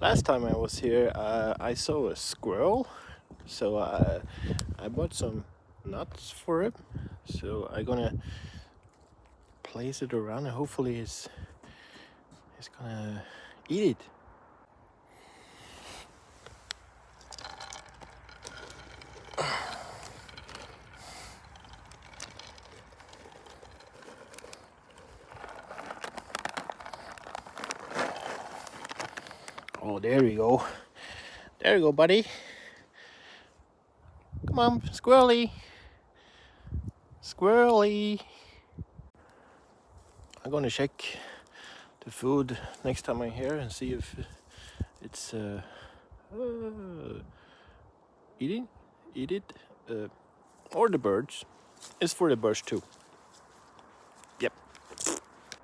Last time I was here, I saw a squirrel, so I bought some nuts for it. So I'm gonna place it around, and hopefully it's gonna eat it. Oh, there we go. There you go, buddy. Come on, squirrely. Squirrely. I'm gonna check the food next time I'm here and see if it's eat it, or the birds. It's for the birds too.